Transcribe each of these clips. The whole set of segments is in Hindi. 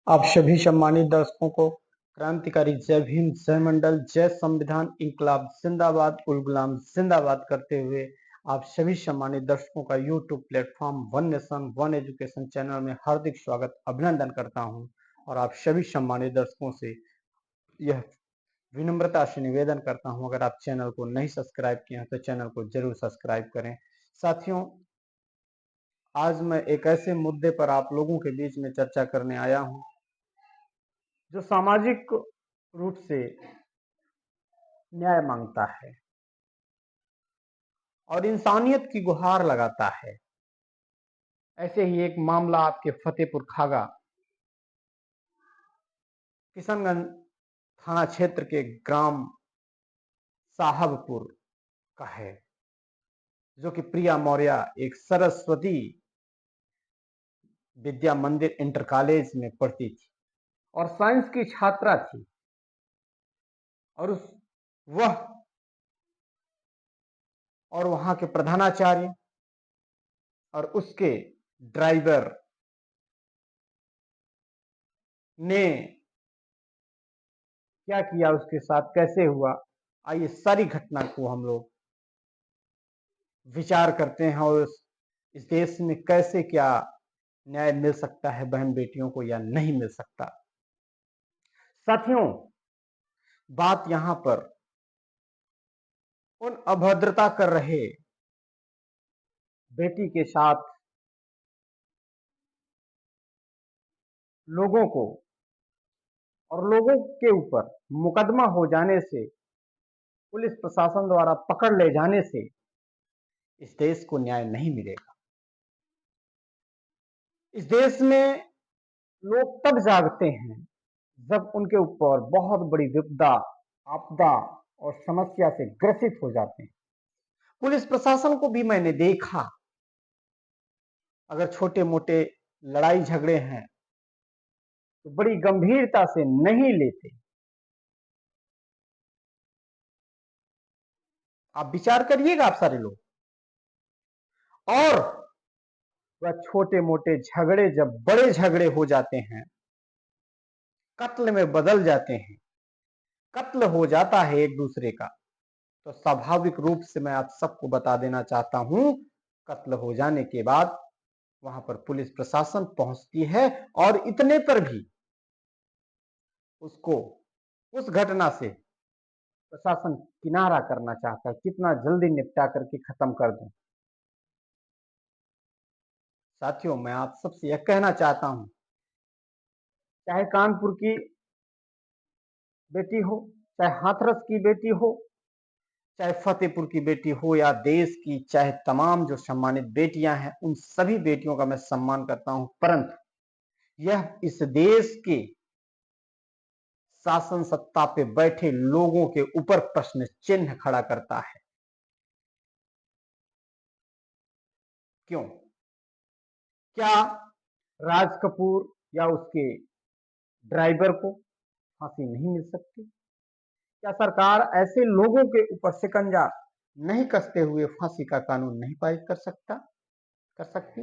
आप सभी सम्मानित दर्शकों को क्रांतिकारी जय भीम, जय मंडल, जय संविधान, इंकलाब जिंदाबाद, उल गुलाम जिंदाबाद करते हुए आप सभी सम्मानित दर्शकों का YouTube platform one nation one education channel में हार्दिक स्वागत अभिनंदन करता हूं। और आप सभी सम्मानित दर्शकों से यह विनम्रता से निवेदन करता हूं, अगर आप चैनल को नहीं सब्सक्राइब किए हैं तो चैनल को जरूर सब्सक्राइब करें। साथियों, आज मैं एक ऐसे मुद्दे पर आप लोगों के बीच में चर्चा करने आया हूं जो सामाजिक रूप से न्याय मांगता है और इंसानियत की गुहार लगाता है। ऐसे ही एक मामला आपके फतेहपुर खागा किशनगंज थाना क्षेत्र के ग्राम साहबपुर का है, जो कि प्रिया मौर्य एक सरस्वती विद्या मंदिर इंटर कॉलेज में पढ़ती थी और साइंस की छात्रा थी। और वह और वहां के प्रधानाचार्य और उसके ड्राइवर ने क्या किया, उसके साथ कैसे हुआ, आइए सारी घटना को हम लोग विचार करते हैं और इस देश में कैसे क्या न्याय मिल सकता है बहन बेटियों को या नहीं मिल सकता। साथियों, बात यहां पर उन अभद्रता कर रहे बेटी के साथ लोगों को और लोगों के ऊपर मुकदमा हो जाने से, पुलिस प्रशासन द्वारा पकड़ ले जाने से इस देश को न्याय नहीं मिलेगा। इस देश में लोग तब जागते हैं जब उनके ऊपर बहुत बड़ी विपदा, आपदा और समस्या से ग्रसित हो जाते हैं। पुलिस प्रशासन को भी मैंने देखा, अगर छोटे मोटे लड़ाई झगड़े हैं तो बड़ी गंभीरता से नहीं लेते। आप विचार करिएगा आप सारे लोग। और वह छोटे मोटे झगड़े जब बड़े झगड़े हो जाते हैं, कत्ल में बदल जाते हैं, कत्ल हो जाता है एक दूसरे का, तो स्वाभाविक रूप से मैं आप सबको बता देना चाहता हूं, कत्ल हो जाने के बाद वहां पर पुलिस प्रशासन पहुंचती है और इतने पर भी उसको, उस घटना से प्रशासन किनारा करना चाहता है, कितना जल्दी निपटा करके खत्म कर दूं। साथियों, मैं आप सबसे यह कहना चाहता हूं, चाहे कानपुर की बेटी हो, चाहे हाथरस की बेटी हो, चाहे फतेहपुर की बेटी हो, या देश की चाहे तमाम जो सम्मानित बेटियां हैं, उन सभी बेटियों का मैं सम्मान करता हूं, परंतु यह इस देश के शासन सत्ता पे बैठे लोगों के ऊपर प्रश्न चिन्ह खड़ा करता है। क्यों? क्या राज कपूर या उसके ड्राइवर को फांसी नहीं मिल सकती? क्या सरकार ऐसे लोगों के ऊपर शिकंजा नहीं कसते हुए फांसी का कानून नहीं पारित कर सकता? कर सकती?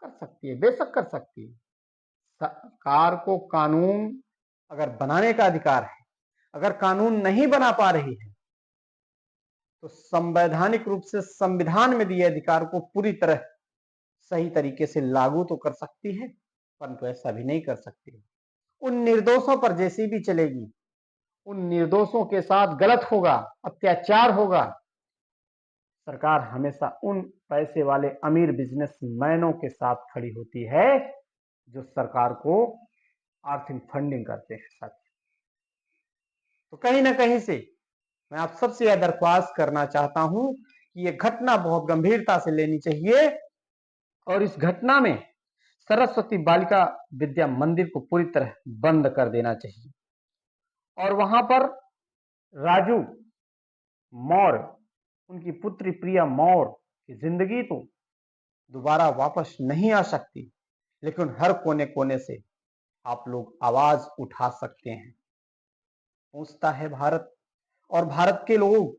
कर सकती है, बेशक कर सकती है। सरकार को कानून अगर बनाने का अधिकार है, अगर कानून नहीं बना पा रही है तो संवैधानिक रूप से संविधान में दिए अधिकार को पूरी तरह सही तरीके से लागू तो कर सकती है, परंतु ऐसा भी नहीं कर सकती। उन निर्दोषों पर जैसी भी चलेगी, उन निर्दोषों के साथ गलत होगा, अत्याचार होगा। सरकार हमेशा उन पैसे वाले अमीर बिजनेसमैनों के साथ खड़ी होती है जो सरकार को आर्थिक फंडिंग करते हैं। साथ तो कहीं ना कहीं से मैं आप सबसे यह दरख्वास्त करना चाहता हूं कि यह घटना बहुत गंभीरता से लेनी चाहिए और इस घटना में सरस्वती बालिका विद्या मंदिर को पूरी तरह बंद कर देना चाहिए और वहां पर राजू मौर्य, उनकी पुत्री प्रिया मौर्य की जिंदगी तो दोबारा वापस नहीं आ सकती, लेकिन हर कोने कोने से आप लोग आवाज उठा सकते हैं। पूछता है भारत और भारत के लोग,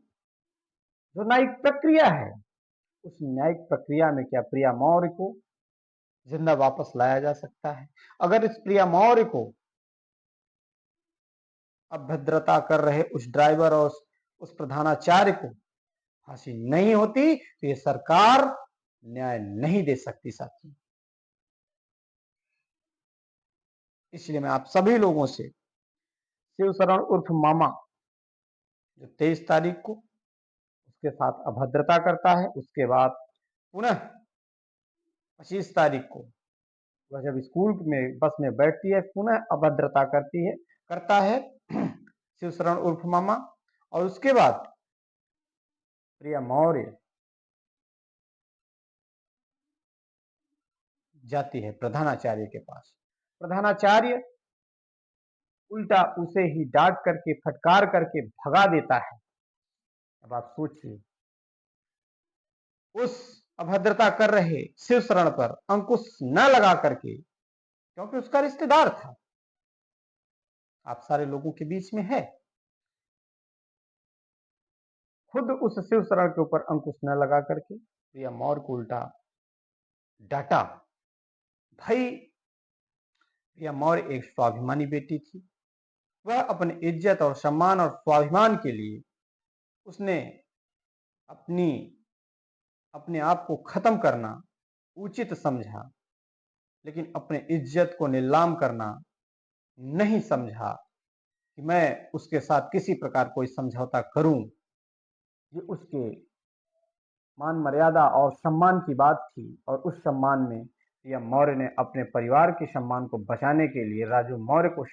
जो न्यायिक प्रक्रिया है, उस न्यायिक प्रक्रिया में क्या प्रिया मौर्य को जिंदा वापस लाया जा सकता है। अगर इस प्रिया मौर्य को अभद्रता कर रहे उस ड्राइवर और उस प्रधानाचार्य को फांसी नहीं होती तो ये सरकार न्याय नहीं दे सकती साथियों। इसलिए मैं आप सभी लोगों से शिवशरण उर्फ मामा जो 23 तारीख को उसके साथ अभद्रता करता है, उसके बाद पुनः 25 तारीख को वह जब स्कूल में बस में बैठती है पुनः अभद्रता करता है शिवशरण उर्फ मामा, और उसके बाद प्रिया मौर्य जाती है प्रधानाचार्य के पास। प्रधानाचार्य उल्टा उसे ही डांट करके फटकार करके भगा देता है। अब आप सोचिए, उस अभद्रता कर रहे शिवशरण पर अंकुश न लगा करके, क्योंकि उसका रिश्तेदार था, आप सारे लोगों के बीच में है, खुद उस शिवशरण के ऊपर अंकुश न लगा करके प्रिया मौर्य को उल्टा डांटा। भाई, प्रिया मौर्य एक स्वाभिमानी बेटी थी, वह अपनी इज्जत और सम्मान और स्वाभिमान के लिए उसने अपने आप को खत्म करना उचित समझा, लेकिन अपने इज्जत को नीलाम करना नहीं समझा कि मैं उसके साथ किसी प्रकार कोई समझौता करूं। ये उसके मान मर्यादा और सम्मान की बात थी, और उस सम्मान में प्रिया मौर्य ने अपने परिवार के सम्मान को बचाने के लिए, राजू मौर्य को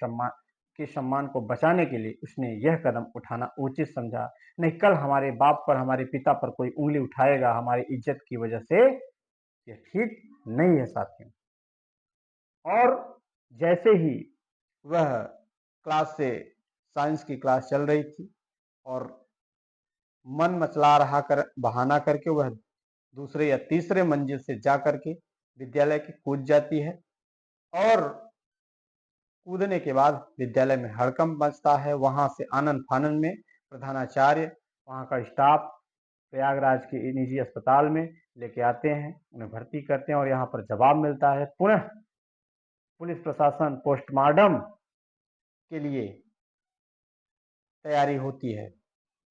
सम्मान को बचाने के लिए उसने यह कदम उठाना उचित समझा। नहीं, कल हमारे बाप पर, हमारे पिता पर कोई उंगली उठाएगा हमारी इज्जत की वजह से, यह ठीक नहीं है साथियों। और जैसे ही वह साइंस की क्लास चल रही थी और मन मचला रहा बहाना करके वह दूसरे या तीसरे मंजिल से जा करके विद्यालय की कूद जाती है, और कूदने के बाद विद्यालय में हड़कंप मचता है। वहां से आनन फानन में प्रधानाचार्य, वहां का स्टाफ प्रयागराज के निजी अस्पताल में लेके आते हैं, उन्हें भर्ती करते हैं, और यहाँ पर जवाब मिलता है। पुनः पुलिस प्रशासन पोस्टमार्टम के लिए तैयारी होती है,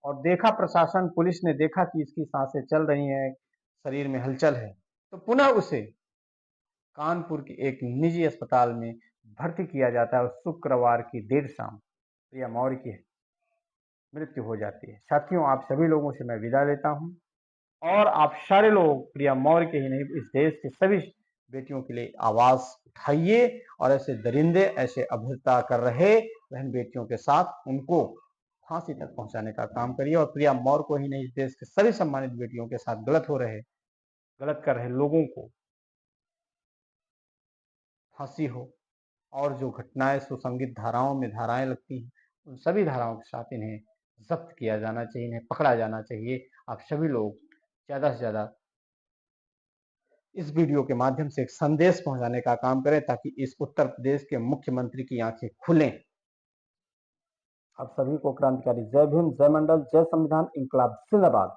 और देखा प्रशासन, पुलिस ने देखा कि इसकी सांसें चल रही हैं, शरीर में हलचल है, तो पुनः उसे कानपुर के एक निजी अस्पताल में भर्ती किया जाता है, और शुक्रवार की देर शाम प्रिया मौर्य की मृत्यु हो जाती है। साथियों, आप सभी लोगों से मैं विदा लेता हूं, और आप सारे लोग प्रिया मौर्य के ही नहीं, इस देश के सभी बेटियों के लिए आवाज उठाइए, और ऐसे दरिंदे, ऐसे अभद्रता कर रहे बहन बेटियों के साथ उनको फांसी तक पहुंचाने का काम करिए। और प्रिया मौर्य को ही नहीं, इस देश के सभी सम्मानित बेटियों के साथ गलत कर रहे लोगों को फांसी हो, और जो घटनाएं सुसंगत धाराएं लगती हैं, उन सभी धाराओं के साथ इन्हें जब्त किया जाना चाहिए, इन्हें पकड़ा जाना चाहिए। आप सभी लोग ज्यादा से ज्यादा इस वीडियो के माध्यम से एक संदेश पहुंचाने का काम करें, ताकि इस उत्तर प्रदेश के मुख्यमंत्री की आंखें खुलें। आप सभी को क्रांतिकारी जय भीम, जय मंडल, जय संविधान, इंकलाब जिंदाबाद।